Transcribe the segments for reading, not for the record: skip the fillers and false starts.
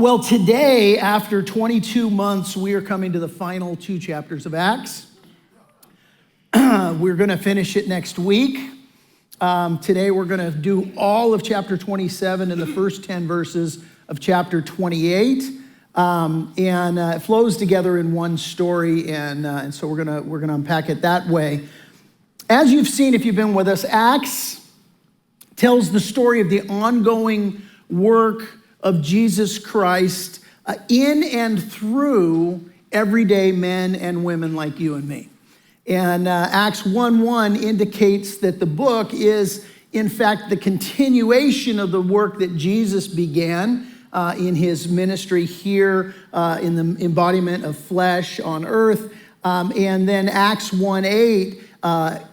Well, today, after 22 months, we are coming to the final 2 chapters of Acts. We're going to finish it next week. Today, we're going to do all of chapter 27 and the first 10 verses of chapter 28. It flows together in one story, and so we're going to unpack it that way. As you've seen, if you've been with us, Acts tells the story of the ongoing work of Jesus Christ in and through everyday men and women like you and me. And Acts 1:1 indicates that the book is, in fact, the continuation of the work that Jesus began in his ministry here in the embodiment of flesh on earth. And then Acts 1:8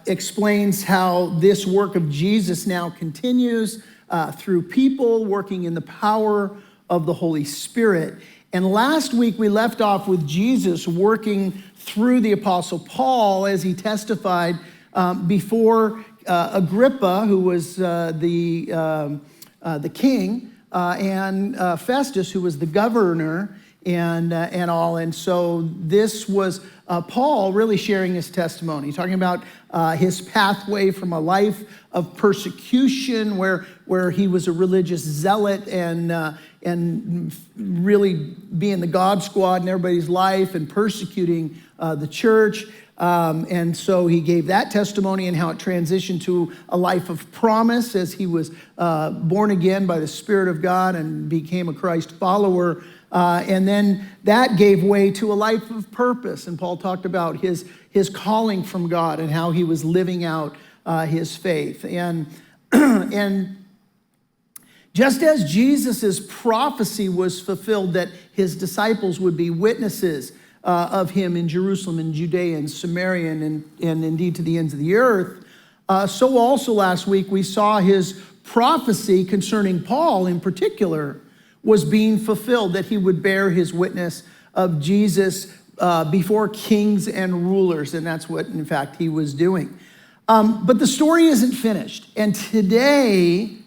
explains how this work of Jesus now continues through people working in the power of the Holy Spirit. And last week we left off with Jesus working through the Apostle Paul as he testified before Agrippa, who was the king, and Festus, who was the governor, and all. And so this was Paul really sharing his testimony, talking about his pathway from a life of persecution where he was a religious zealot and really being the God squad in everybody's life and persecuting the church. And so he gave that testimony and how it transitioned to a life of promise as he was born again by the Spirit of God and became a Christ follower. And then that gave way to a life of purpose. And Paul talked about his calling from God and how he was living out his faith. And just as Jesus' prophecy was fulfilled that his disciples would be witnesses of him in Jerusalem and Judea and Samaria and indeed to the ends of the earth, so also last week we saw his prophecy concerning Paul in particular was being fulfilled, that he would bear his witness of Jesus before kings and rulers, and that's what, in fact, he was doing. But the story isn't finished, and today,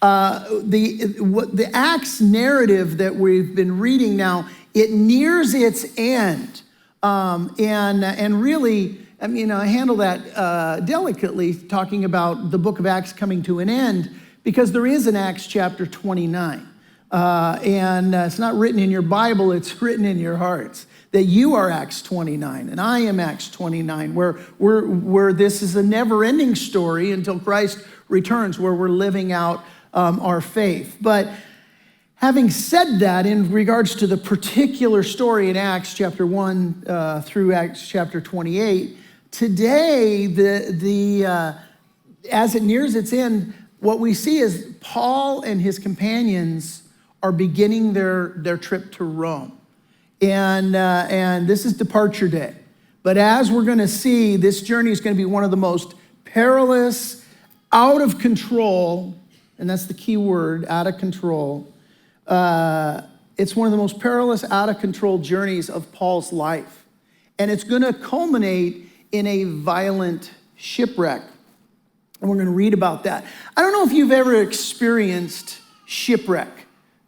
the Acts narrative that we've been reading now, it nears its end, and really, I mean, I handle that delicately, talking about the book of Acts coming to an end, because there is an Acts chapter 29. And it's not written in your Bible, it's written in your hearts. That you are Acts 29, and I am Acts 29, where this is a never-ending story until Christ returns, where we're living out our faith. But having said that, in regards to the particular story in Acts chapter 1 through Acts chapter 28, today, as it nears its end, what we see is Paul and his companions are beginning their trip to Rome. And this is departure day. But as we're going to see, this journey is going to be one of the most perilous, out of control, and that's the key word, out of control. It's one of the most perilous, out of control journeys of Paul's life. And it's going to culminate in a violent shipwreck. And we're going to read about that. I don't know if you've ever experienced shipwreck.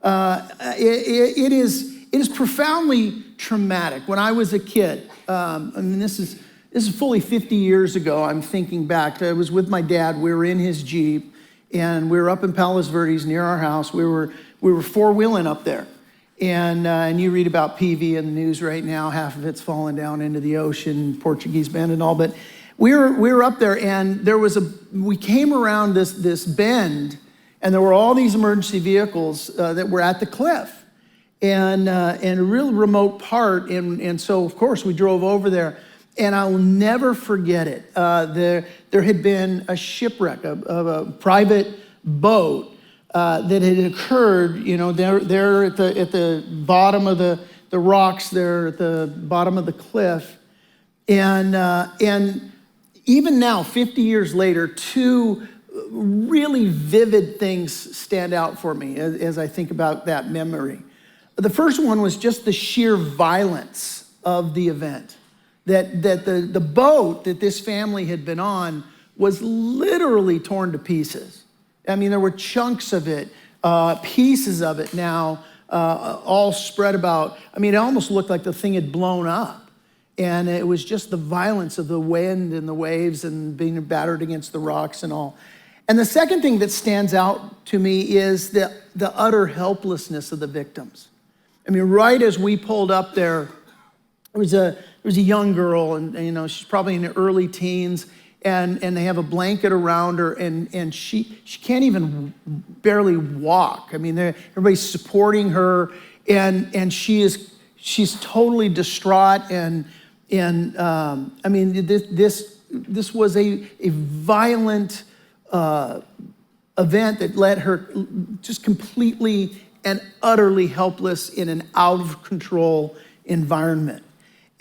It is profoundly traumatic. When I was a kid, I mean, this is fully 50 years ago. I'm thinking back. I was with my dad. We were in his Jeep, and we were up in Palos Verdes near our house. We were four-wheeling up there, and you read about PV in the news right now. Half of it's fallen down into the ocean, Portuguese bend and all. But we were up there, and we came around this bend. And there were all these emergency vehicles that were at the cliff and a real remote part. And so, of course, we drove over there. And I'll never forget it. There had been a shipwreck of a private boat that had occurred, you know, there at the bottom of the rocks there at the bottom of the cliff. And even now, 50 years later, two really vivid things stand out for me as I think about that memory. The first one was just the sheer violence of the event. That the boat that this family had been on was literally torn to pieces. I mean, there were chunks of it, pieces of it now all spread about. I mean, it almost looked like the thing had blown up. And it was just the violence of the wind and the waves and being battered against the rocks and all. And the second thing that stands out to me is the utter helplessness of the victims. I mean, right as we pulled up there was a young girl, and you know, she's probably in the early teens, and they have a blanket around her, and she can't even barely walk. I mean, everybody's supporting her, and she's totally distraught, and I mean, this was a violent event that led her just completely and utterly helpless in an out of control environment.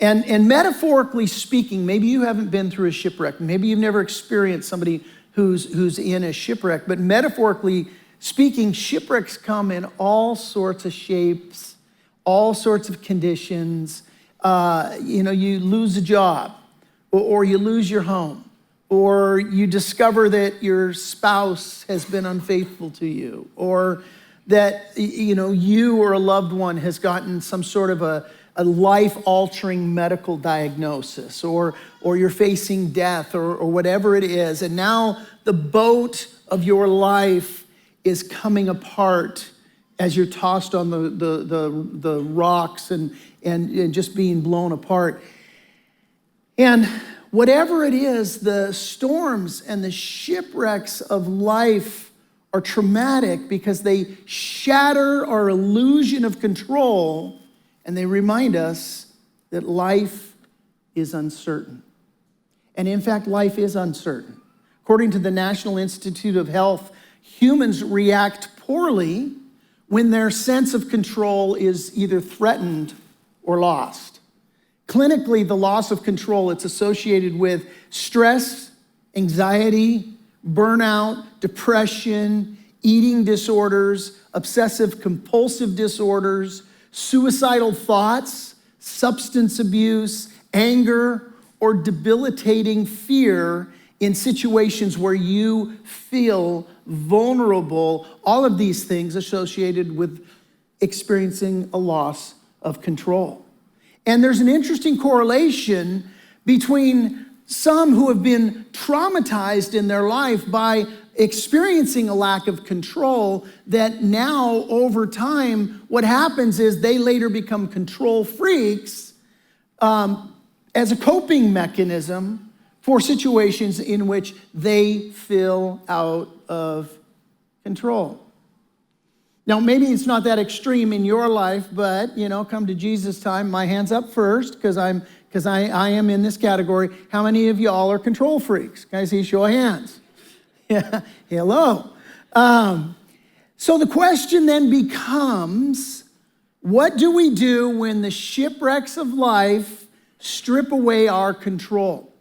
And metaphorically speaking, maybe you haven't been through a shipwreck. Maybe you've never experienced somebody who's in a shipwreck. But metaphorically speaking, shipwrecks come in all sorts of shapes, all sorts of conditions. You know, you lose a job, or you lose your home, or you discover that your spouse has been unfaithful to you, or that, you know, you or a loved one has gotten some sort of a life-altering medical diagnosis, or you're facing death, or whatever it is, and now the boat of your life is coming apart as you're tossed on the rocks and just being blown apart. And whatever it is, the storms and the shipwrecks of life are traumatic because they shatter our illusion of control, and they remind us that life is uncertain. And in fact, life is uncertain. According to the National Institute of Health, humans react poorly when their sense of control is either threatened or lost. Clinically, the loss of control, it's associated with stress, anxiety, burnout, depression, eating disorders, obsessive compulsive disorders, suicidal thoughts, substance abuse, anger, or debilitating fear in situations where you feel vulnerable. All of these things associated with experiencing a loss of control. And there's an interesting correlation between some who have been traumatized in their life by experiencing a lack of control, that now over time, what happens is they later become control freaks as a coping mechanism for situations in which they feel out of control. Now, maybe it's not that extreme in your life, but, you know, come to Jesus time, my hand's up first, because I am in this category. How many of y'all are control freaks? Can I see a show of hands? Yeah, hello. So the question then becomes, what do we do when the shipwrecks of life strip away our control?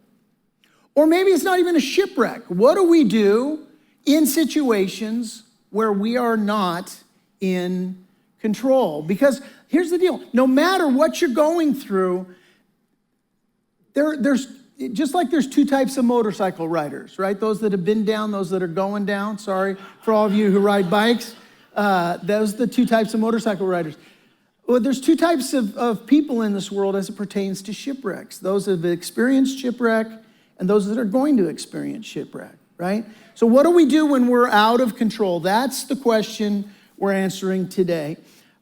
Or maybe it's not even a shipwreck. What do we do in situations where we are not in control? Because here's the deal. No matter what you're going through, there's just like there's two types of motorcycle riders, right? Those that have been down, those that are going down. Sorry for all of you who ride bikes. Those are the two types of motorcycle riders. Well, there's two types of people in this world as it pertains to shipwrecks. Those that have experienced shipwreck and those that are going to experience shipwreck, right? So what do we do when we're out of control? That's the question we're answering today.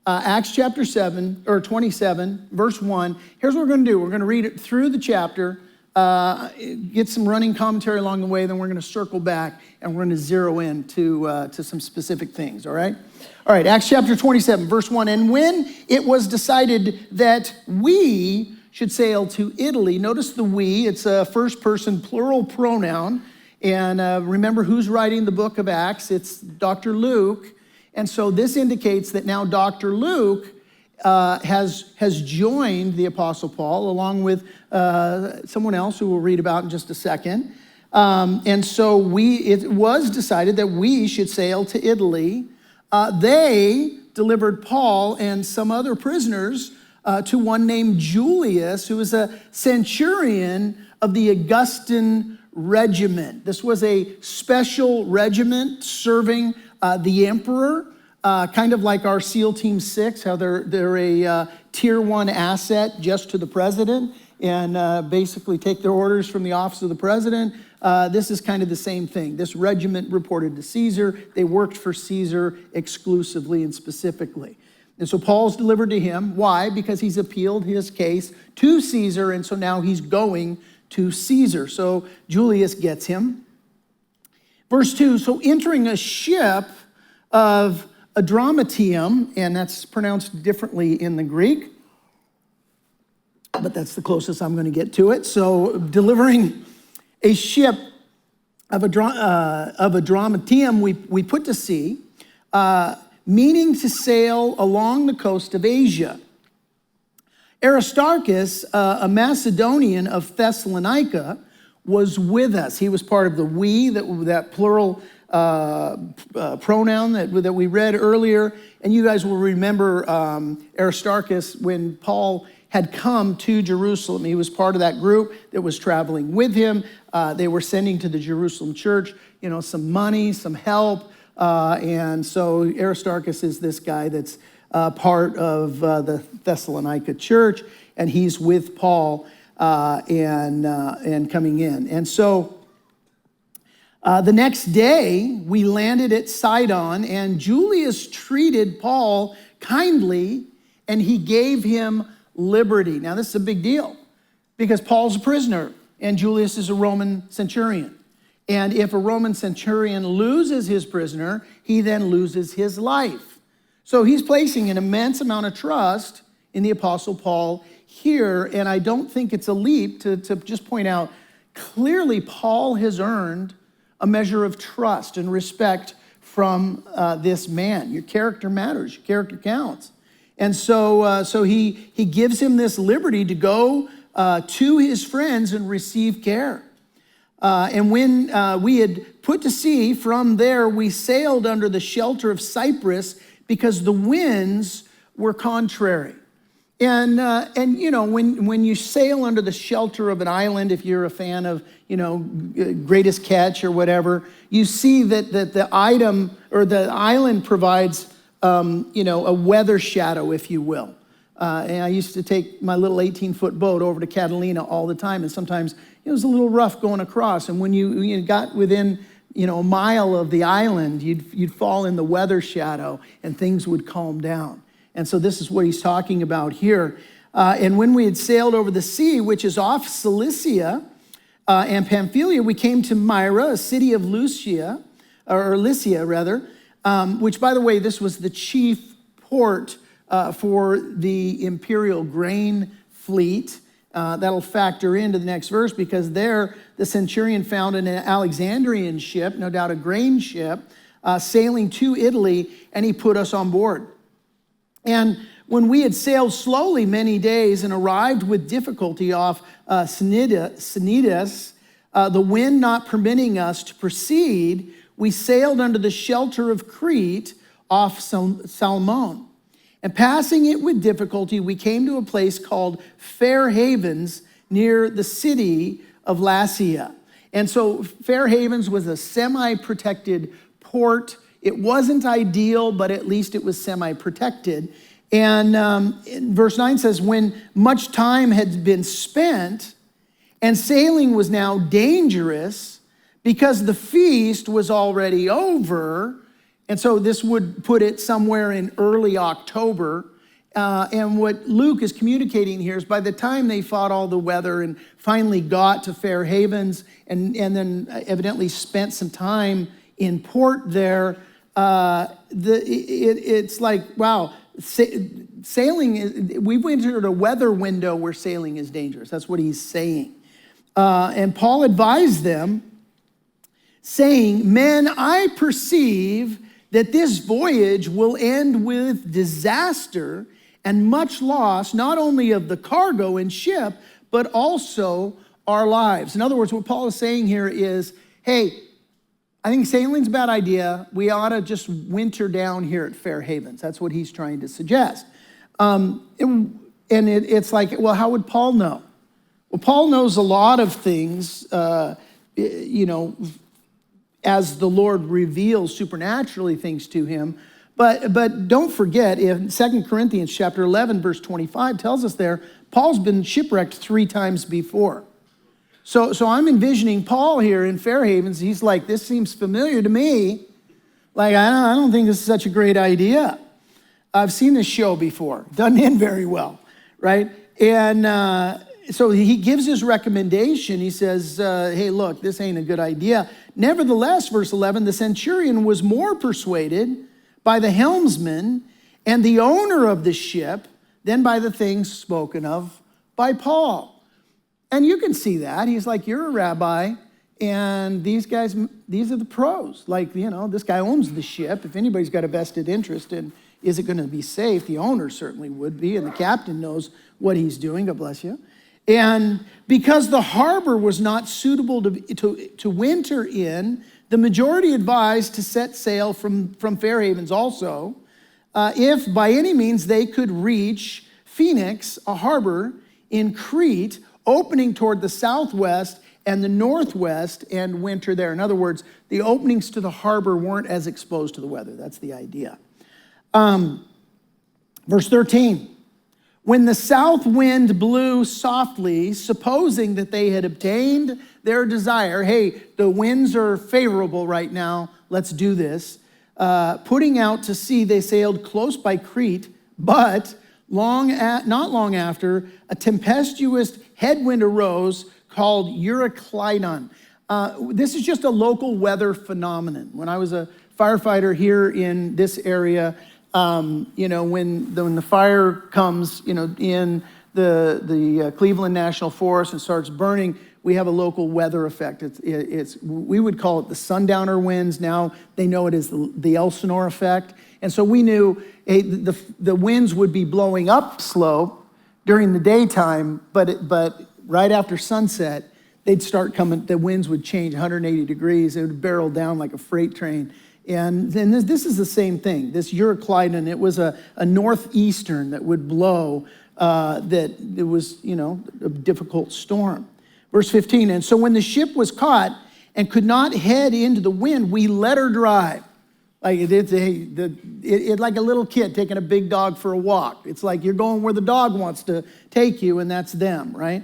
Acts chapter 7, or 27, verse 1. Here's what we're going to do. We're going to read it through the chapter, get some running commentary along the way, then we're going to circle back and we're going to zero in to some specific things, all right? All right, Acts chapter 27, verse 1. And when it was decided that we should sail to Italy, notice the we, it's a first person plural pronoun. And remember who's writing the book of Acts? It's Dr. Luke. And so this indicates that now Dr. Luke has joined the Apostle Paul along with someone else who we'll read about in just a second. And so it was decided that we should sail to Italy. They delivered Paul and some other prisoners to one named Julius, who was a centurion of the Augustan regiment. This was a special regiment serving the emperor. kind of like our SEAL Team 6, how they're a tier 1 asset just to the president and basically take their orders from the office of the president. This is kind of the same thing. This regiment reported to Caesar. They worked for Caesar exclusively and specifically. And so Paul's delivered to him. Why? Because he's appealed his case to Caesar, and so now he's going to Caesar. So Julius gets him. Verse 2, so entering a ship of Adramatium, and that's pronounced differently in the Greek, but that's the closest I'm going to get to it. So delivering a ship of Adramatium, we put to sea, meaning to sail along the coast of Asia. Aristarchus, a Macedonian of Thessalonica, was with us. He was part of the we, that plural pronoun that we read earlier. And you guys will remember Aristarchus when Paul had come to Jerusalem. He was part of that group that was traveling with him. They were sending to the Jerusalem church, some money, some help. And so Aristarchus is this guy that's part of the Thessalonica church, and he's with Paul and coming in. And so the next day, we landed at Sidon, and Julius treated Paul kindly, and he gave him liberty. Now, this is a big deal, because Paul's a prisoner, and Julius is a Roman centurion. And if a Roman centurion loses his prisoner, he then loses his life. So he's placing an immense amount of trust in the Apostle Paul here, and I don't think it's a leap to just point out, clearly Paul has earned a measure of trust and respect from this man. Your character matters. Your character counts. And so he gives him this liberty to go to his friends and receive care. And when we had put to sea, from there we sailed under the shelter of Cyprus because the winds were contrary. And when you sail under the shelter of an island, if you're a fan of, Greatest Catch or whatever, you see that the island provides, a weather shadow, if you will. And I used to take my little 18-foot boat over to Catalina all the time, and sometimes it was a little rough going across. And when you got within, a mile of the island, you'd fall in the weather shadow, and things would calm down. And so this is what he's talking about here. And when we had sailed over the sea, which is off Cilicia and Pamphylia, we came to Myra, a city of Lycia, which, by the way, this was the chief port for the imperial grain fleet. That'll factor into the next verse, because there the centurion found an Alexandrian ship, no doubt a grain ship, sailing to Italy, and he put us on board. And when we had sailed slowly many days and arrived with difficulty off Cnidus, the wind not permitting us to proceed, we sailed under the shelter of Crete off Salmon. And passing it with difficulty, we came to a place called Fair Havens near the city of Lasea. And so Fair Havens was a semi-protected port. It wasn't ideal, but at least it was semi-protected. And verse 9 says, when much time had been spent and sailing was now dangerous because the feast was already over, and so this would put it somewhere in early October. And what Luke is communicating here is by the time they fought all the weather and finally got to Fair Havens and then evidently spent some time in port there, it's like, wow, sailing, we've entered a weather window where sailing is dangerous. That's what he's saying. And Paul advised them, saying, men, I perceive that this voyage will end with disaster and much loss, not only of the cargo and ship, but also our lives. In other words, what Paul is saying here is, hey, I think sailing's a bad idea. We ought to just winter down here at Fair Havens. That's what he's trying to suggest. It's like, well, how would Paul know? Well, Paul knows a lot of things, as the Lord reveals supernaturally things to him. But don't forget, in 2 Corinthians chapter 11, verse 25 tells us there, Paul's been shipwrecked 3 times before. So I'm envisioning Paul here in Fairhaven. He's like, this seems familiar to me. Like, I don't think this is such a great idea. I've seen this show before. Doesn't end very well, right? And so he gives his recommendation. He says, hey, look, this ain't a good idea. Nevertheless, verse 11, the centurion was more persuaded by the helmsman and the owner of the ship than by the things spoken of by Paul. And you can see that. He's like, you're a rabbi, and these guys, these are the pros. Like, this guy owns the ship. If anybody's got a vested interest in, is it going to be safe? The owner certainly would be, and the captain knows what he's doing. God bless you. And because the harbor was not suitable to winter in, the majority advised to set sail from Fairhavens also, if by any means they could reach Phoenix, a harbor in Crete, opening toward the southwest and the northwest, and winter there. In other words, the openings to the harbor weren't as exposed to the weather. That's the idea. Verse 13, when the south wind blew softly, supposing that they had obtained their desire, hey, the winds are favorable right now, let's do this. Putting out to sea, they sailed close by Crete, but not long after, a tempestuous headwind arose called Euroclydon. This is just a local weather phenomenon. When I was a firefighter here in this area, when the fire comes, in the Cleveland National Forest and starts burning, we have a local weather effect. We would call it the sundowner winds. Now they know it as the Elsinore effect. And so we knew the winds would be blowing up slope during the daytime, but right after sunset, they'd start coming, the winds would change 180 degrees. It would barrel down like a freight train. And then this is the same thing. This Euroclydon, it was a northeastern that would blow, that it was, a difficult storm. Verse 15, and so when the ship was caught and could not head into the wind, we let her drive. Like it's like a little kid taking a big dog for a walk. It's like you're going where the dog wants to take you, and that's them, right?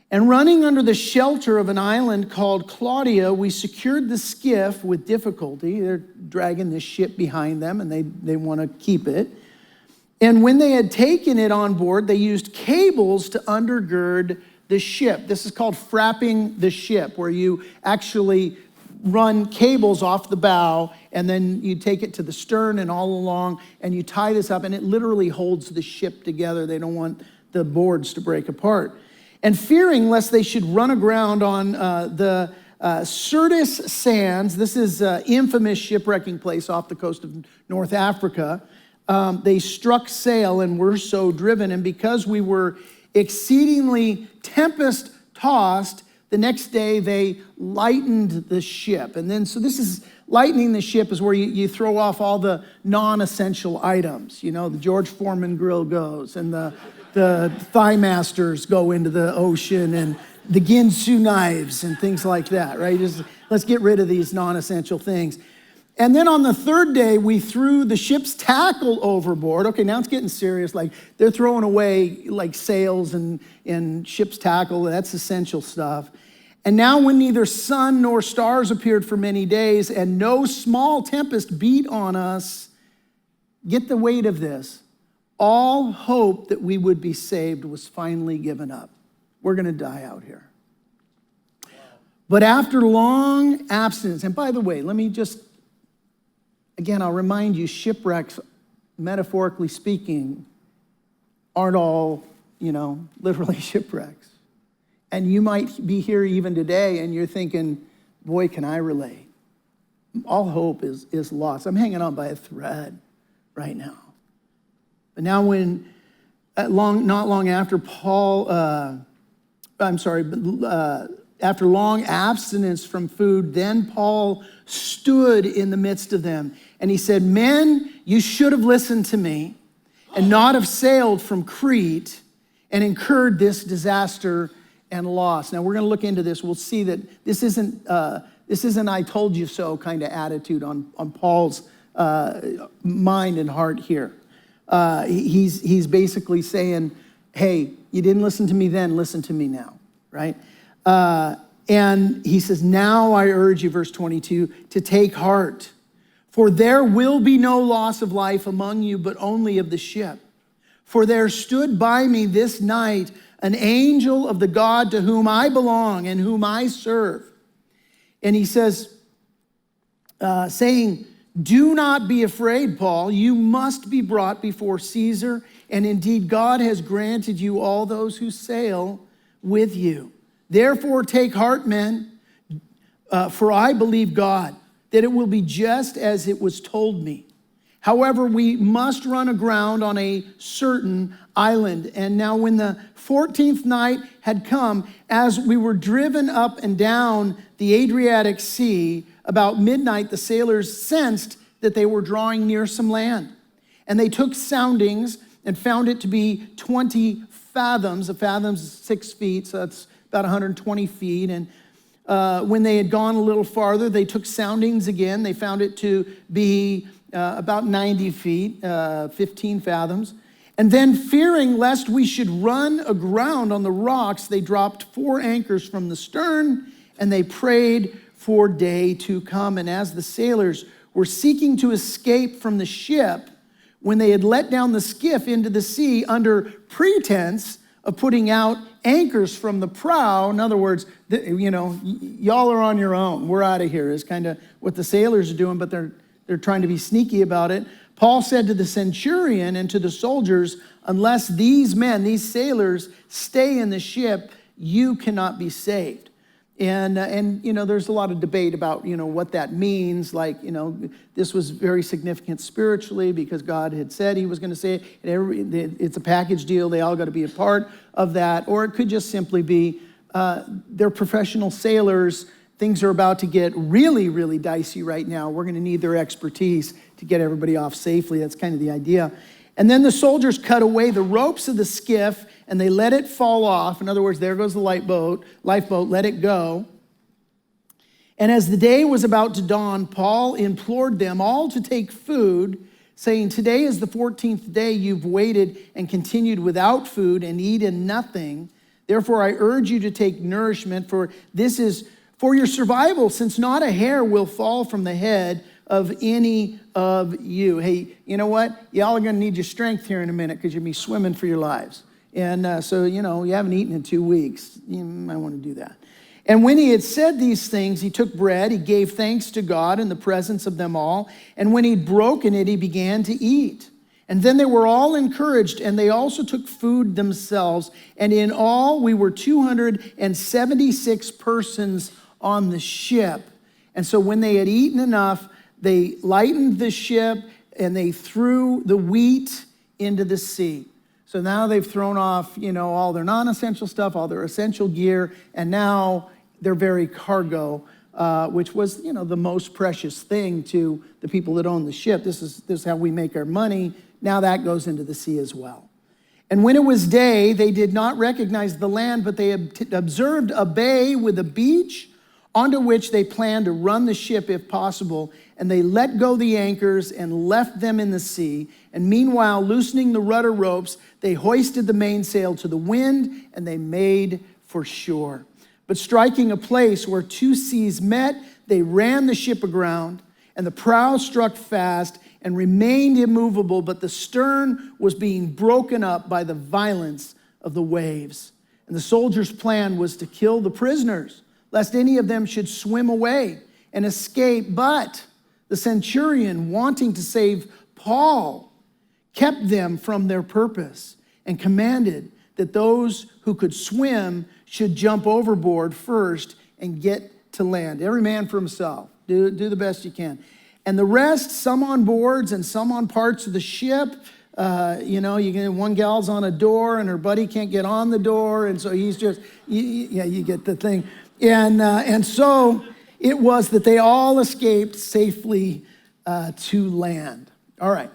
And running under the shelter of an island called Claudia, we secured the skiff with difficulty. They're dragging this ship behind them, and they want to keep it. And when they had taken it on board, they used cables to undergird the ship. This is called frapping the ship, where you actually run cables off the bow, and then you take it to the stern and all along, and you tie this up, and it literally holds the ship together. They don't want the boards to break apart. And fearing lest they should run aground on the Syrtis Sands, this is an infamous shipwrecking place off the coast of North Africa, they struck sail and were so driven. And because we were exceedingly tempest-tossed, the next day they lightened the ship. And then, so this is, lightening the ship is where you throw off all the non-essential items. The George Foreman grill goes, and the Thigh Masters go into the ocean, and the Ginsu knives and things like that, right? Just, let's get rid of these non-essential things. And then on the third day, we threw the ship's tackle overboard. Okay, now it's getting serious. Like, they're throwing away like sails and ship's tackle. That's essential stuff. And now when neither sun nor stars appeared for many days and no small tempest beat on us, get the weight of this, all hope that we would be saved was finally given up. We're going to die out here. Wow. But after long abstinence, and by the way, let me just, again, I'll remind you, shipwrecks, metaphorically speaking, aren't all, literally shipwrecks. And you might be here even today and you're thinking, boy, can I relate. All hope is lost. I'm hanging on by a thread right now. But now not long after after long abstinence from food, then Paul stood in the midst of them. And he said, men, you should have listened to me and not have sailed from Crete and incurred this disaster and loss. Now we're going to look into this. We'll see that this isn't I told you so kind of attitude on Paul's mind and heart here. He's basically saying, hey, you didn't listen to me then, listen to me now, right? And he says, now I urge you, verse 22, to take heart, for there will be no loss of life among you, but only of the ship. For there stood by me this night an angel of the God to whom I belong and whom I serve. And he says, saying, do not be afraid, Paul. You must be brought before Caesar. And indeed, God has granted you all those who sail with you. Therefore, take heart, men, for I believe God, that it will be just as it was told me. However, we must run aground on a certain island. And now when the 14th night had come, as we were driven up and down the Adriatic Sea, about midnight, the sailors sensed that they were drawing near some land. And they took soundings and found it to be 20 fathoms. A fathom's 6 feet, so that's about 120 feet. And when they had gone a little farther, they took soundings again. They found it to be about 90 feet, 15 fathoms. And then, fearing lest we should run aground on the rocks, they dropped 4 anchors from the stern, and they prayed for day to come. And as the sailors were seeking to escape from the ship, when they had let down the skiff into the sea under pretense of putting out anchors from the prow, in other words, y'all are on your own, we're out of here, is kind of what the sailors are doing, but they're trying to be sneaky about it. Paul said to the centurion and to the soldiers, unless these men, these sailors, stay in the ship, you cannot be saved. And there's a lot of debate about, what that means. Like, this was very significant spiritually because God had said he was going to say it. It's a package deal. They all got to be a part of that. Or it could just simply be they're professional sailors. Things are about to get really, really dicey right now. We're going to need their expertise to get everybody off safely. That's kind of the idea. And then the soldiers cut away the ropes of the skiff and they let it fall off. In other words, there goes the lifeboat, let it go. And as the day was about to dawn, Paul implored them all to take food, saying, today is the 14th day you've waited and continued without food and eaten nothing. Therefore, I urge you to take nourishment, for this is for your survival, since not a hair will fall from the head of any of you. Hey, you know what? Y'all are going to need your strength here in a minute because you'll be swimming for your lives. And so, you haven't eaten in 2 weeks. You might want to do that. And when he had said these things, he took bread, he gave thanks to God in the presence of them all. And when he'd broken it, he began to eat. And then they were all encouraged, and they also took food themselves. And in all, we were 276 persons on the ship. And so when they had eaten enough, they lightened the ship, and they threw the wheat into the sea. So now they've thrown off, all their non-essential stuff, all their essential gear, and now their very cargo, which was, the most precious thing to the people that own the ship. This is how we make our money. Now that goes into the sea as well. And when it was day, they did not recognize the land, but they observed a bay with a beach onto which they planned to run the ship if possible. And they let go the anchors and left them in the sea. And meanwhile, loosening the rudder ropes, they hoisted the mainsail to the wind, and they made for shore. But striking a place where 2 seas met, they ran the ship aground, and the prow struck fast and remained immovable, but the stern was being broken up by the violence of the waves. And the soldiers' plan was to kill the prisoners, lest any of them should swim away and escape. But the centurion, wanting to save Paul, kept them from their purpose and commanded that those who could swim should jump overboard first and get to land. Every man for himself. Do the best you can. And the rest, some on boards and some on parts of the ship. One gal's on a door and her buddy can't get on the door. And so he's just, you get the thing. And so it was that they all escaped safely to land. All right.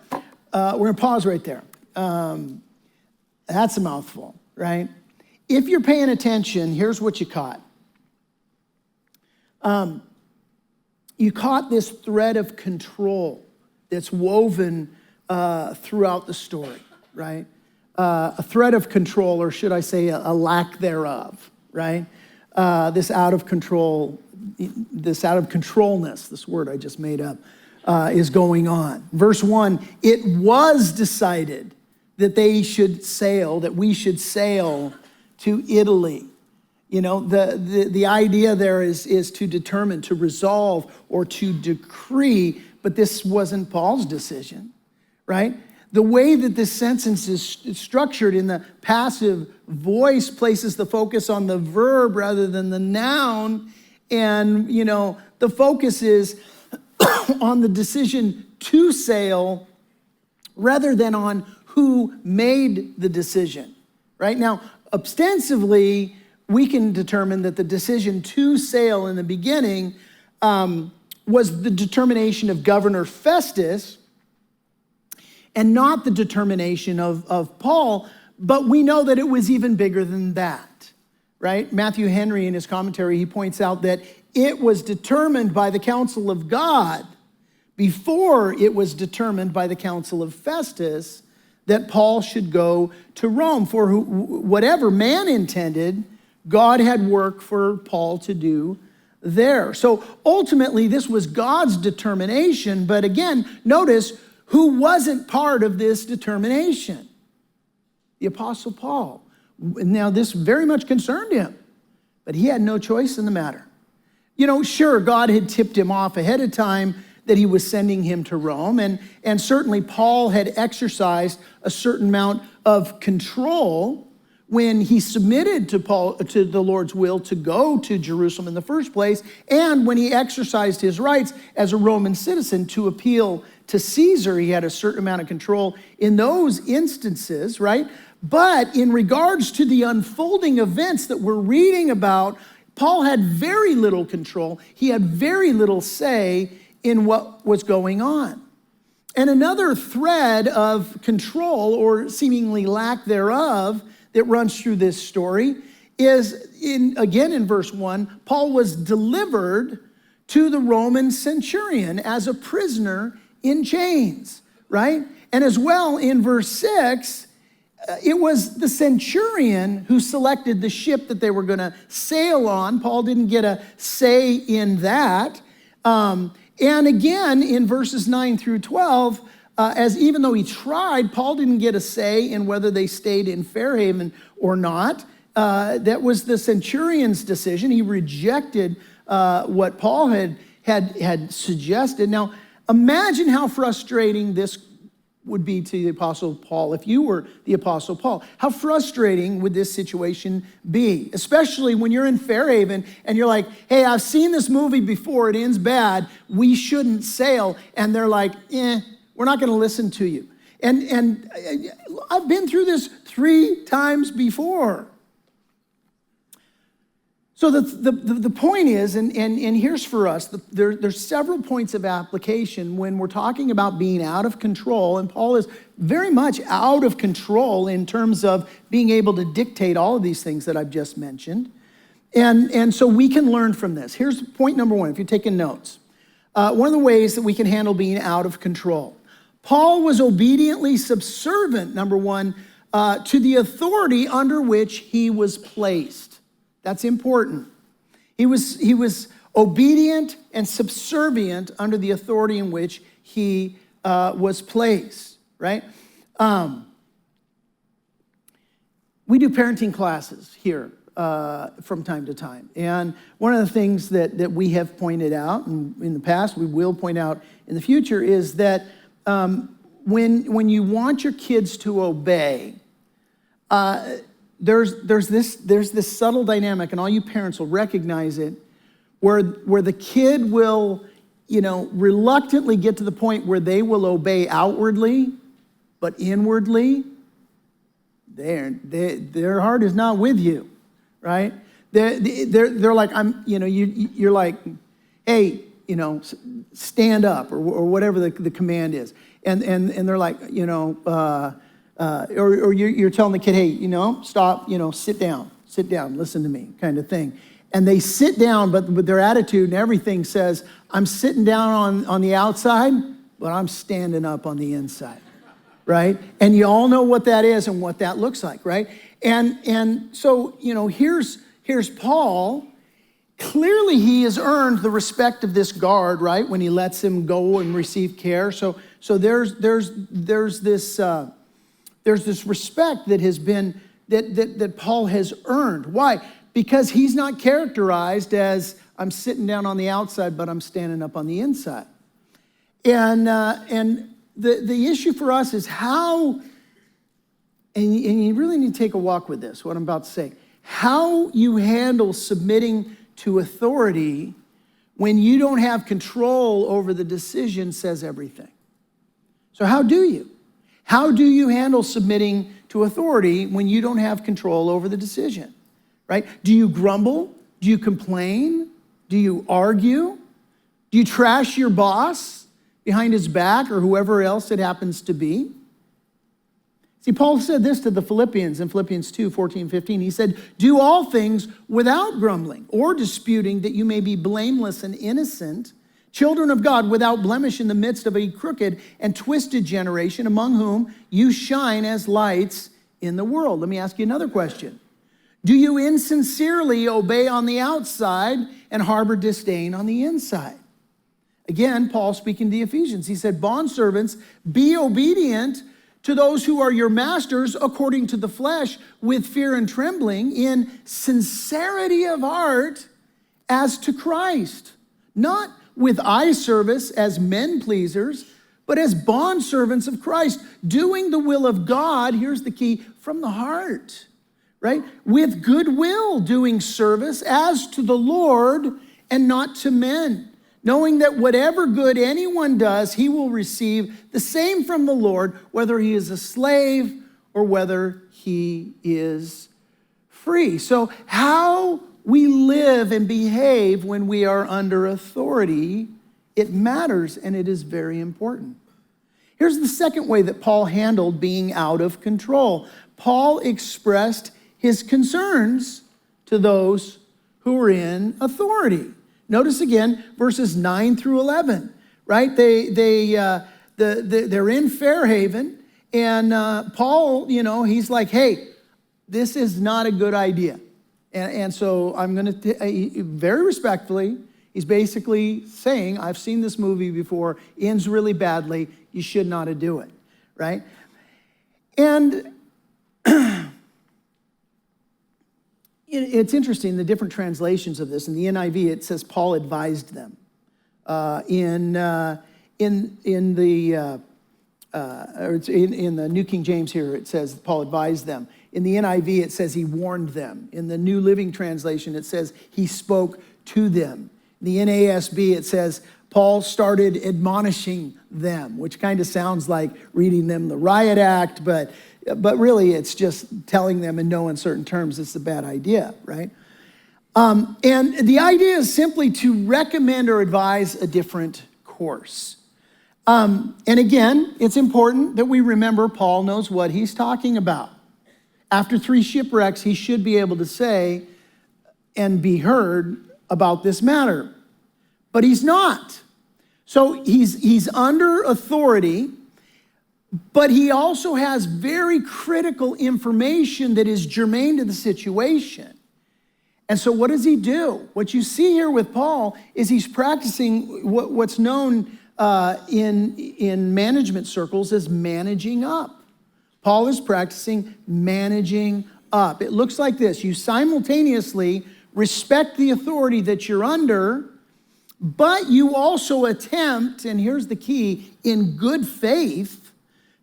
We're going to pause right there. That's a mouthful, right? If you're paying attention, here's what you caught. You caught this thread of control that's woven throughout the story, right? A thread of control, or should I say a lack thereof, right? This out of controlness, this word I just made up, is going on. Verse 1, it was decided that we should sail to Italy. You know, the idea there is to determine, to resolve, or to decree, but this wasn't Paul's decision, right? The way that this sentence is structured in the passive voice places the focus on the verb rather than the noun. And, you know, the focus is on the decision to sail rather than on who made the decision, right? Now, ostensibly, we can determine that the decision to sail in the beginning was the determination of Governor Festus and not the determination of Paul, but we know that it was even bigger than that, right? Matthew Henry, in his commentary, he points out that it was determined by the counsel of God before it was determined by the counsel of Festus that Paul should go to Rome. For whatever man intended, God had work for Paul to do there. So ultimately, this was God's determination. But again, notice who wasn't part of this determination? The Apostle Paul. Now, this very much concerned him, but he had no choice in the matter. You know, sure, God had tipped him off ahead of time that he was sending him to Rome, and certainly Paul had exercised a certain amount of control when he submitted to the Lord's will to go to Jerusalem in the first place, and when he exercised his rights as a Roman citizen to appeal to Caesar. He had a certain amount of control in those instances, right? But in regards to the unfolding events that we're reading about, Paul had very little control. He had very little say in what was going on. And another thread of control, or seemingly lack thereof, that runs through this story is, again in verse 1, Paul was delivered to the Roman centurion as a prisoner in chains, right? And as well in verse 6, it was the centurion who selected the ship that they were going to sail on. Paul didn't get a say in that. And again, in verses 9 through 12, as even though he tried, Paul didn't get a say in whether they stayed in Fairhaven or not. That was the centurion's decision. He rejected what Paul had suggested. Now, imagine how frustrating this would be to the Apostle Paul if you were the Apostle Paul. How frustrating would this situation be? Especially when you're in Fairhaven and you're like, hey, I've seen this movie before, it ends bad, we shouldn't sail. And they're like, we're not gonna listen to you. And I've been through this 3 times before. So the point is, and here's for us, there's several points of application when we're talking about being out of control, and Paul is very much out of control in terms of being able to dictate all of these things that I've just mentioned. And so we can learn from this. Here's point number 1, if you're taking notes. One of the ways that we can handle being out of control. Paul was obediently subservient, number 1, to the authority under which he was placed. That's important. He was obedient and subservient under the authority in which he was placed, right? We do parenting classes here from time to time. And one of the things that we have pointed out, and in the past we will point out in the future, is that when you want your kids to obey, there's this subtle dynamic, and all you parents will recognize it, where the kid will, reluctantly get to the point where they will obey outwardly, but inwardly, their heart is not with you, right? They're like, you're like, hey, stand up, or whatever the command is, and they're like, or you're telling the kid, hey, stop, sit down, listen to me, kind of thing. And they sit down, but with their attitude and everything says, I'm sitting down on the outside, but I'm standing up on the inside, right? And you all know what that is and what that looks like, right? And so, here's Paul. Clearly, he has earned the respect of this guard, right? When he lets him go and receive care. So there's this respect that has been that Paul has earned. Why? Because he's not characterized as I'm sitting down on the outside, but I'm standing up on the inside. And the issue for us is how, and you really need to take a walk with this, what I'm about to say, how you handle submitting to authority when you don't have control over the decision says everything. So how do you? How do you handle submitting to authority when you don't have control over the decision, right? Do you grumble? Do you complain? Do you argue? Do you trash your boss behind his back or whoever else it happens to be? See, Paul said this to the Philippians in Philippians 2, 14, 15. He said, do all things without grumbling or disputing, that you may be blameless and innocent, children of God without blemish in the midst of a crooked and twisted generation, among whom you shine as lights in the world. Let me ask you another question. Do you insincerely obey on the outside and harbor disdain on the inside? Again, Paul speaking to the Ephesians, he said, bondservants, be obedient to those who are your masters according to the flesh, with fear and trembling, in sincerity of heart as to Christ, not with eye service as men pleasers, but as bondservants of Christ, doing the will of God, here's the key, from the heart, right? With goodwill, doing service as to the Lord and not to men, knowing that whatever good anyone does, he will receive the same from the Lord, whether he is a slave or whether he is free. So how we live and behave when we are under authority, it matters, and it is very important. Here's the second way that Paul handled being out of control. Paul expressed his concerns to those who were in authority. Notice again, verses 9 through 11, right? They're in Fairhaven, and Paul, he's like, hey, this is not a good idea. And so I'm going to, very respectfully, he's basically saying, I've seen this movie before, ends really badly, you should not do it, right? And it's interesting, the different translations of this. In the NIV, it says Paul advised them. In the New King James here, it says Paul advised them. In the NIV, it says he warned them. In the New Living Translation, it says he spoke to them. In the NASB, it says Paul started admonishing them, which kind of sounds like reading them the riot act, but really it's just telling them in no uncertain terms it's a bad idea, right? And the idea is simply to recommend or advise a different course. And again, it's important that we remember Paul knows what he's talking about. After 3 shipwrecks, he should be able to say and be heard about this matter. But he's not. So he's under authority, but he also has very critical information that is germane to the situation. And so what does he do? What you see here with Paul is he's practicing what's known in management circles as managing up. Paul is practicing managing up. It looks like this. You simultaneously respect the authority that you're under, but you also attempt, and here's the key, in good faith,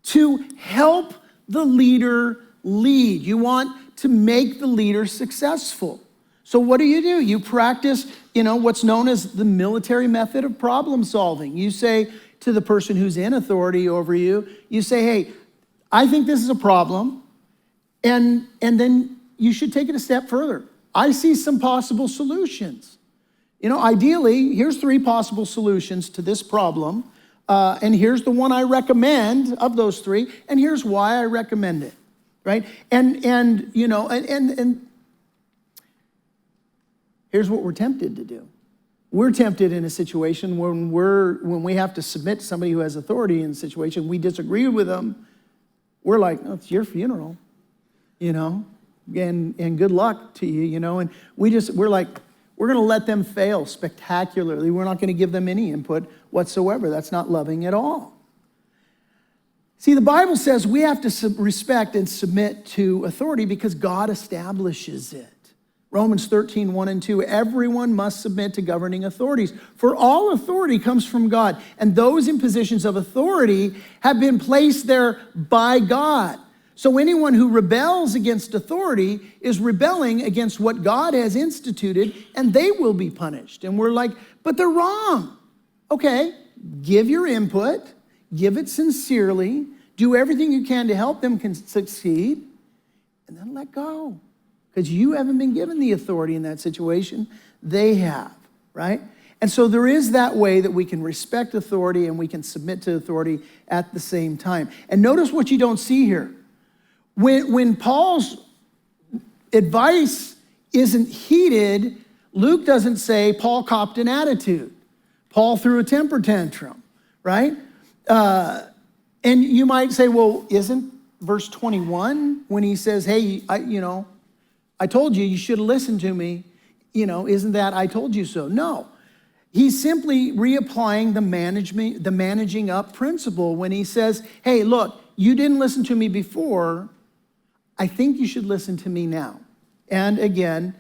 to help the leader lead. You want to make the leader successful. So what do? You practice, what's known as the military method of problem solving. You say to the person who's in authority over you, you say, hey, I think this is a problem, and then you should take it a step further. I see some possible solutions. Ideally, here's 3 possible solutions to this problem, and here's the one I recommend of those 3, and here's why I recommend it, right? And here's what we're tempted to do. We're tempted in a situation when we have to submit to somebody who has authority in a situation, we disagree with them. We're like, oh, it's your funeral, and good luck to you, and we're like, we're going to let them fail spectacularly. We're not going to give them any input whatsoever. That's not loving at all. See, the Bible says we have to respect and submit to authority because God establishes it. Romans 13, 1 and 2, everyone must submit to governing authorities, for all authority comes from God, and those in positions of authority have been placed there by God. So anyone who rebels against authority is rebelling against what God has instituted, and they will be punished. And we're like, but they're wrong. Okay, give your input, give it sincerely, do everything you can to help them succeed, and then let go. Because you haven't been given the authority in that situation. They have, right? And so there is that way that we can respect authority and we can submit to authority at the same time. And notice what you don't see here. When Paul's advice isn't heeded, Luke doesn't say Paul copped an attitude. Paul threw a temper tantrum, right? And you might say, well, isn't verse 21 when he says, hey, I told you should have listened to me, isn't that I told you so? No. He's simply reapplying the managing up principle when he says, hey, look, you didn't listen to me before. I think you should listen to me now. And again,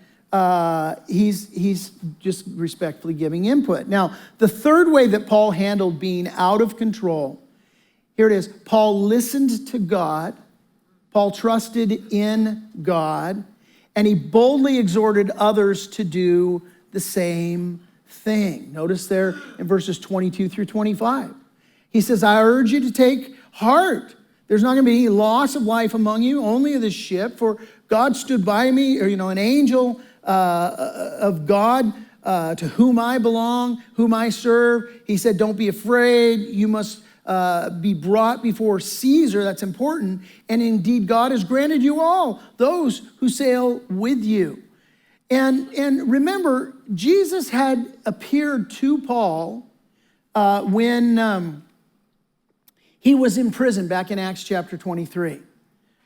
he's just respectfully giving input. Now, the third way that Paul handled being out of control, here it is. Paul listened to God. Paul trusted in God. And he boldly exhorted others to do the same thing. Notice there in verses 22 through 25. He says, I urge you to take heart. There's not going to be any loss of life among you, only of the ship. For God stood by me, or an angel of God to whom I belong, whom I serve. He said, don't be afraid. You must be brought before Caesar. That's important. And indeed, God has granted you all, those who sail with you. And remember, Jesus had appeared to Paul when he was in prison back in Acts chapter 23,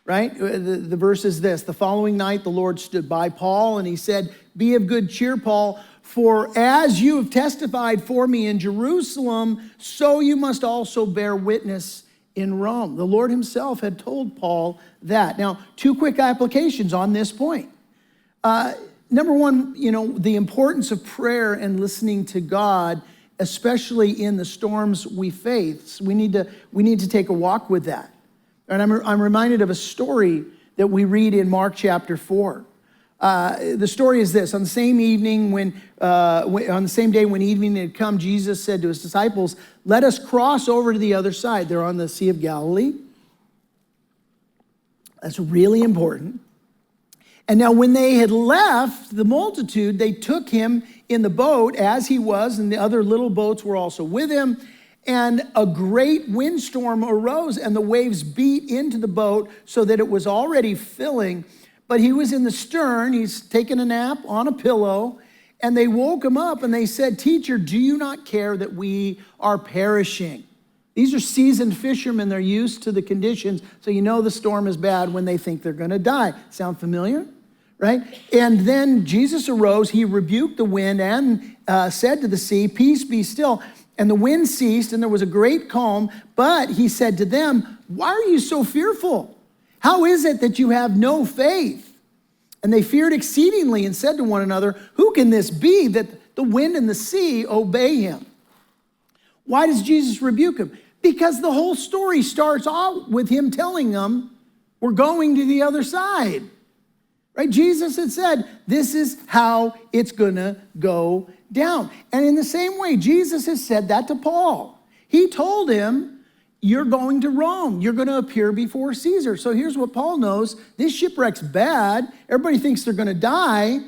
right? The verse is this: the following night, the Lord stood by Paul and he said, be of good cheer, Paul, for as you have testified for me in Jerusalem, so you must also bear witness in Rome. The Lord himself had told Paul that. Now, two quick applications on this point. Number one, the importance of prayer and listening to God, especially in the storms we face. We need to take a walk with that. And I'm reminded of a story that we read in Mark chapter 4. The story is this: on the same day when evening had come, Jesus said to his disciples, "Let us cross over to the other side." They're on the Sea of Galilee. That's really important. And now when they had left the multitude, they took him in the boat as he was, and the other little boats were also with him. And a great windstorm arose, and the waves beat into the boat so that it was already filling. But he was in the stern, he's taking a nap on a pillow, and they woke him up and they said, "Teacher, do you not care that we are perishing?" These are seasoned fishermen, they're used to the conditions, so the storm is bad when they think they're gonna die. Sound familiar? Right? And then Jesus arose, he rebuked the wind and said to the sea, "Peace, be still." And the wind ceased and there was a great calm, but he said to them, "Why are you so fearful? How is it that you have no faith?" And they feared exceedingly and said to one another, "Who can this be that the wind and the sea obey him?" Why does Jesus rebuke him? Because the whole story starts off with him telling them, we're going to the other side. Right? Jesus had said, this is how it's gonna go down. And in the same way, Jesus has said that to Paul. He told him, you're going to Rome. You're going to appear before Caesar. So here's what Paul knows. This shipwreck's bad. Everybody thinks they're going to die.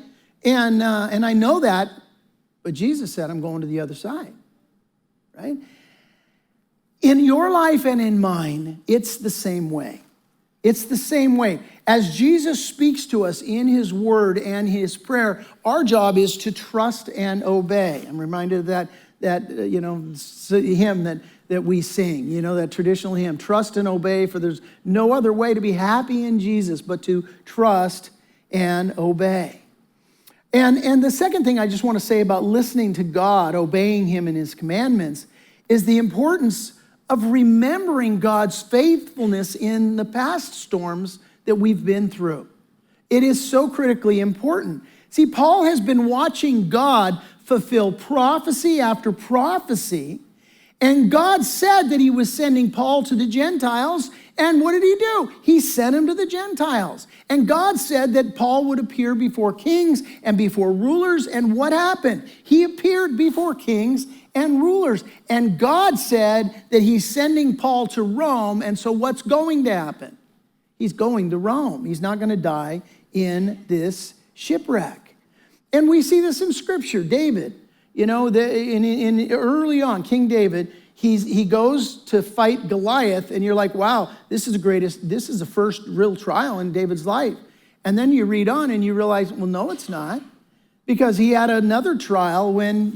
And I know that. But Jesus said, I'm going to the other side. Right? In your life and in mine, it's the same way. It's the same way. As Jesus speaks to us in his word and his prayer, our job is to trust and obey. I'm reminded of that hymn that we sing, that traditional hymn, trust and obey, for there's no other way to be happy in Jesus but to trust and obey. And the second thing I just want to say about listening to God, obeying him in his commandments, is the importance of remembering God's faithfulness in the past storms that we've been through. It is so critically important. See, Paul has been watching God fulfill prophecy after prophecy, and God said that he was sending Paul to the Gentiles, and what did he do? He sent him to the Gentiles. And God said that Paul would appear before kings and before rulers, and what happened? He appeared before kings and rulers. And God said that he's sending Paul to Rome, and so what's going to happen? He's going to Rome. He's not going to die in this shipwreck. And we see this in Scripture. David, early on, King David, he goes to fight Goliath, and you're like, wow, this is the first real trial in David's life. And then you read on and you realize, well, no, it's not. Because he had another trial when,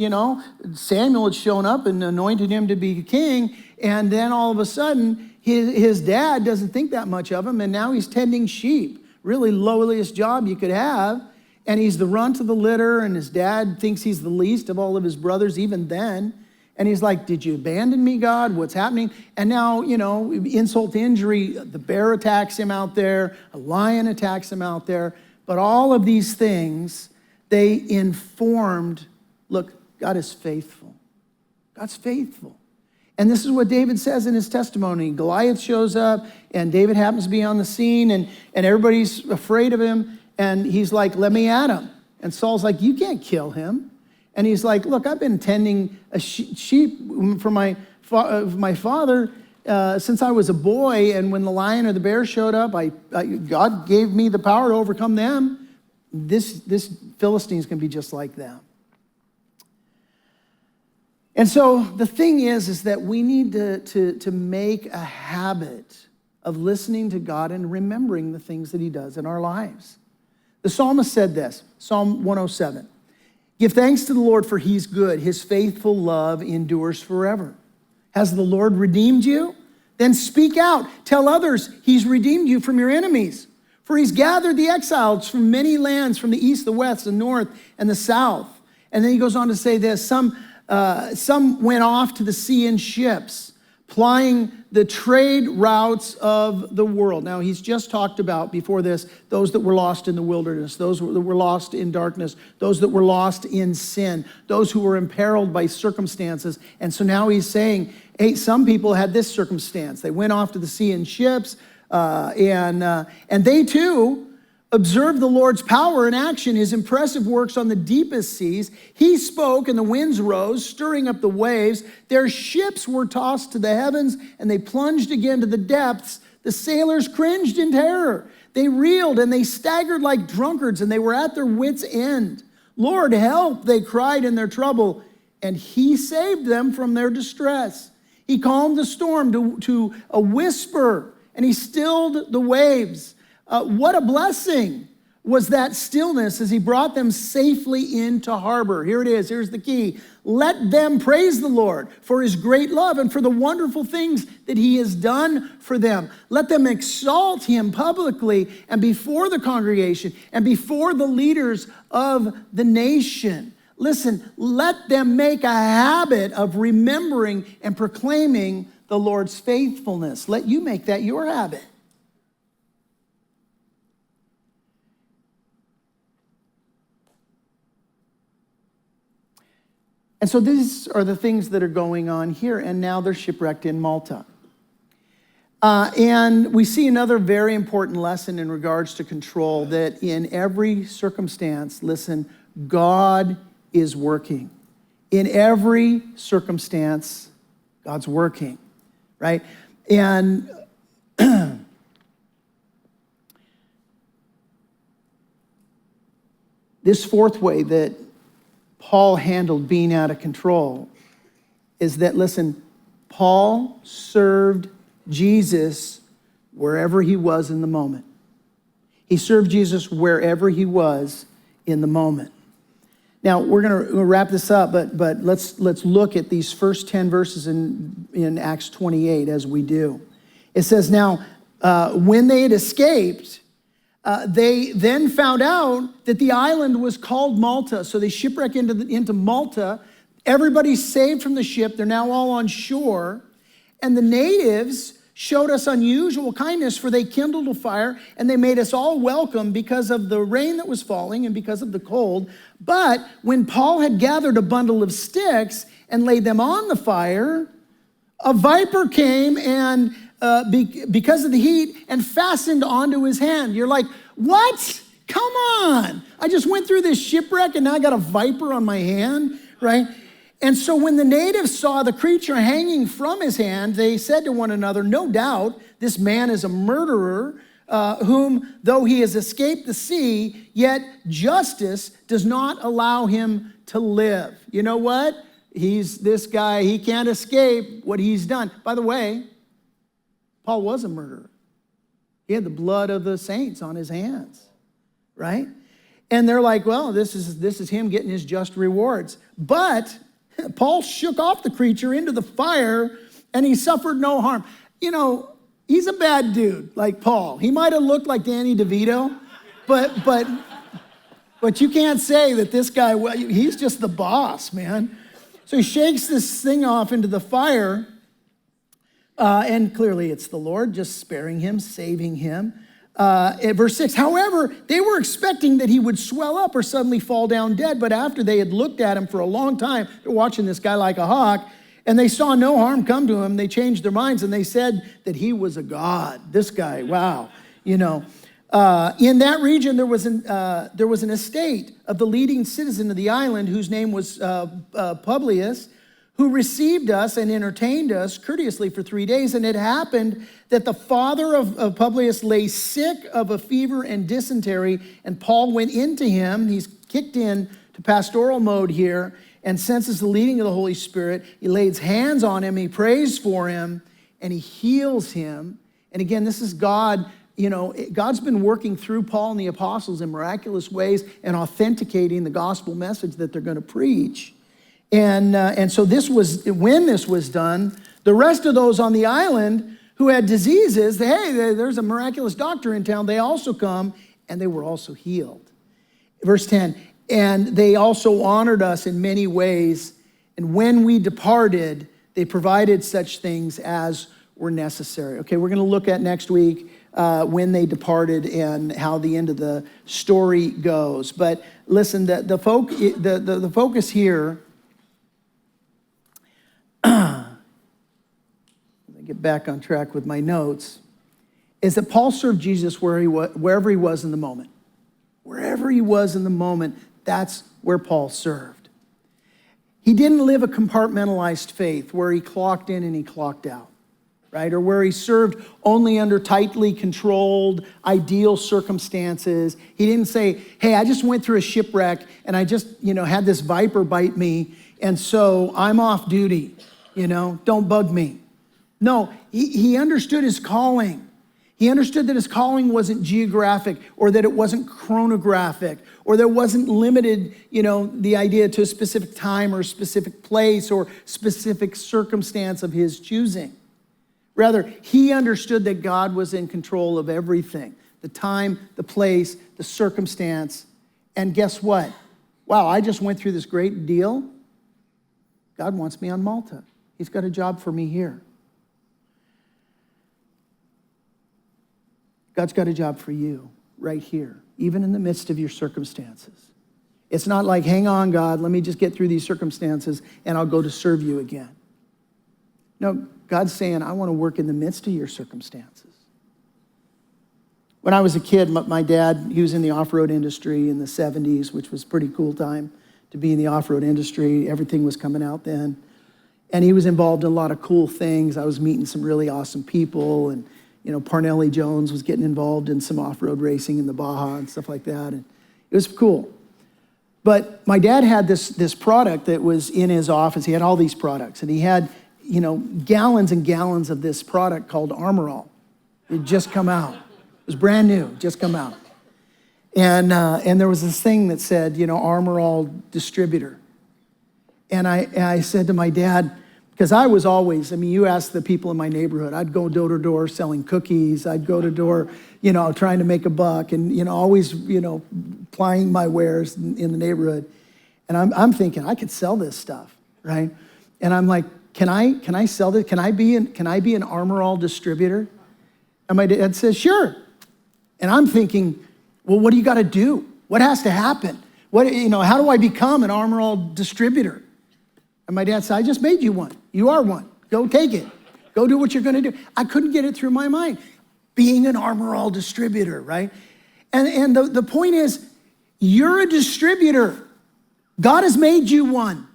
Samuel had shown up and anointed him to be king, and then all of a sudden, his dad doesn't think that much of him, and now he's tending sheep, really lowliest job you could have, and he's the runt of the litter, and his dad thinks he's the least of all of his brothers even then, and he's like, did you abandon me, God? What's happening? And now, insult to injury, the bear attacks him out there, a lion attacks him out there, but all of these things, they informed, look, God is faithful. God's faithful. And this is what David says in his testimony. Goliath shows up, and David happens to be on the scene, and everybody's afraid of him, and he's like, let me at him. And Saul's like, you can't kill him. And he's like, look, I've been tending a sheep for my father since I was a boy, and when the lion or the bear showed up, God gave me the power to overcome them. This Philistine's going to be just like them. And so the thing is that we need to make a habit of listening to God and remembering the things that he does in our lives. The psalmist said this, Psalm 107, give thanks to the Lord for he's good. His faithful love endures forever. Has the Lord redeemed you? Then speak out. Tell others he's redeemed you from your enemies. For he's gathered the exiles from many lands, from the east, the west, the north, and the south. And then he goes on to say this, some went off to the sea in ships, plying the trade routes of the world. Now, he's just talked about before this, those that were lost in the wilderness, those that were lost in darkness, those that were lost in sin, those who were imperiled by circumstances. And so now he's saying, hey, some people had this circumstance. They went off to the sea in ships, and they too observed the Lord's power in action, his impressive works on the deepest seas. He spoke and the winds rose, stirring up the waves. Their ships were tossed to the heavens and they plunged again to the depths. The sailors cringed in terror. They reeled and they staggered like drunkards, and they were at their wits' end. Lord, help, they cried in their trouble, and he saved them from their distress. He calmed the storm to a whisper, and he stilled the waves. What a blessing was that stillness as he brought them safely into harbor. Here it is. Here's the key. Let them praise the Lord for his great love and for the wonderful things that he has done for them. Let them exalt him publicly and before the congregation and before the leaders of the nation. Listen, let them make a habit of remembering and proclaiming the Lord's faithfulness. Let you make that your habit. And so these are the things that are going on here, and now they're shipwrecked in Malta. And we see another very important lesson in regards to control, that in every circumstance, listen, God is working. In every circumstance, God's working, right? And this fourth way that Paul handled being out of control is that, listen, Paul served Jesus wherever he was in the moment. He served Jesus wherever he was in the moment. Now, we're going to wrap this up, but let's look at these first 10 verses in Acts 28 as we do. It says, now, when they had escaped, they then found out that the island was called Malta. So they shipwreck into Malta. Everybody's saved from the ship. They're now all on shore. And the natives showed us unusual kindness, for they kindled a fire and they made us all welcome because of the rain that was falling and because of the cold. But when Paul had gathered a bundle of sticks and laid them on the fire, a viper came and because of the heat and fastened onto his hand. You're like, what? Come on. I just went through this shipwreck and now I got a viper on my hand, right? And so when the natives saw the creature hanging from his hand, they said to one another, no doubt this man is a murderer, whom, though he has escaped the sea, yet justice does not allow him to live. You know what? He's this guy, he can't escape what he's done. By the way, Paul was a murderer. He had the blood of the saints on his hands, right? And they're like, well, this is him getting his just rewards. But Paul shook off the creature into the fire and he suffered no harm. You know, he's a bad dude like Paul. He might have looked like Danny DeVito, but you can't say that this guy, well, he's just the boss, man. So he shakes this thing off into the fire, and clearly it's the Lord just sparing him, saving him. At verse 6, however, they were expecting that he would swell up or suddenly fall down dead, but after they had looked at him for a long time, they're watching this guy like a hawk, and they saw no harm come to him. They changed their minds, and they said that he was a god. This guy, wow. You know, in that region, there was an estate of the leading citizen of the island, whose name was Publius, who received us and entertained us courteously for 3 days. And it happened that the father of Publius lay sick of a fever and dysentery, and Paul went into him. He's kicked in to pastoral mode here and senses the leading of the Holy Spirit. He lays hands on him, he prays for him, and he heals him. And again, this is God. You know, God's been working through Paul and the apostles in miraculous ways and authenticating the gospel message that they're going to preach. And so when this was done, the rest of those on the island who had diseases, there's a miraculous doctor in town. They also come, and they were also healed. Verse 10, and they also honored us in many ways. And when we departed, they provided such things as were necessary. Okay, we're going to look at next week when they departed and how the end of the story goes. But listen, the focus here, get back on track with my notes, is that Paul served Jesus wherever he was in the moment. Wherever he was in the moment, that's where Paul served. He didn't live a compartmentalized faith where he clocked in and he clocked out, right? Or where he served only under tightly controlled, ideal circumstances. He didn't say, hey, I just went through a shipwreck and I just, had this viper bite me, and so I'm off duty, don't bug me. No, he understood his calling. He understood that his calling wasn't geographic, or that it wasn't chronographic, or there wasn't limited, the idea to a specific time or a specific place or specific circumstance of his choosing. Rather, he understood that God was in control of everything, the time, the place, the circumstance. And guess what? Wow, I just went through this great deal. God wants me on Malta. He's got a job for me here. God's got a job for you right here, even in the midst of your circumstances. It's not like, hang on, God, let me just get through these circumstances and I'll go to serve you again. No, God's saying, I want to work in the midst of your circumstances. When I was a kid, my dad, he was in the off-road industry in the 70s, which was a pretty cool time to be in the off-road industry. Everything was coming out then. And he was involved in a lot of cool things. I was meeting some really awesome people, and Parnelli Jones was getting involved in some off-road racing in the Baja and stuff like that. And it was cool. But my dad had this product that was in his office. He had all these products, and he had, gallons and gallons of this product called Armor All. It had just come out. It was brand new, just come out. And there was this thing that said, Armor All distributor. And I said to my dad, because I was always, you ask the people in my neighborhood, I'd go door to door selling cookies. I'd go to door, trying to make a buck and, always, plying my wares in the neighborhood. And I'm thinking, I could sell this stuff, right? And I'm like, can I sell this? Can I be an Armor All distributor? And my dad says, sure. And I'm thinking, well, what do you got to do? What has to happen? How do I become an Armor All distributor? And my dad said, I just made you one. You are one. Go take it. Go do what you're going to do. I couldn't get it through my mind. Being an Armor All distributor, right? And the point is, you're a distributor. God has made you one.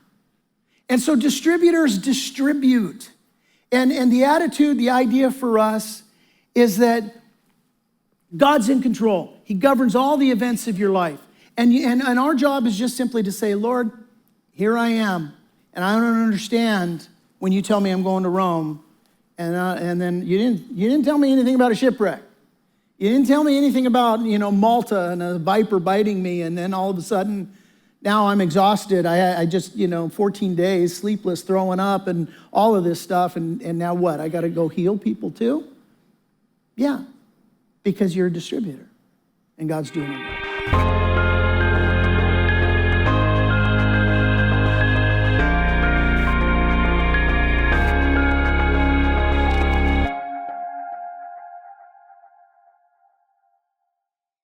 And so distributors distribute. And the attitude, the idea for us is that God's in control. He governs all the events of your life. And our job is just simply to say, Lord, here I am. And I don't understand when you tell me I'm going to Rome. And then you didn't tell me anything about a shipwreck. You didn't tell me anything about, Malta and a viper biting me. And then all of a sudden, now I'm exhausted. I just, 14 days, sleepless, throwing up and all of this stuff. And now what? I got to go heal people too? Yeah, because you're a distributor and God's doing it.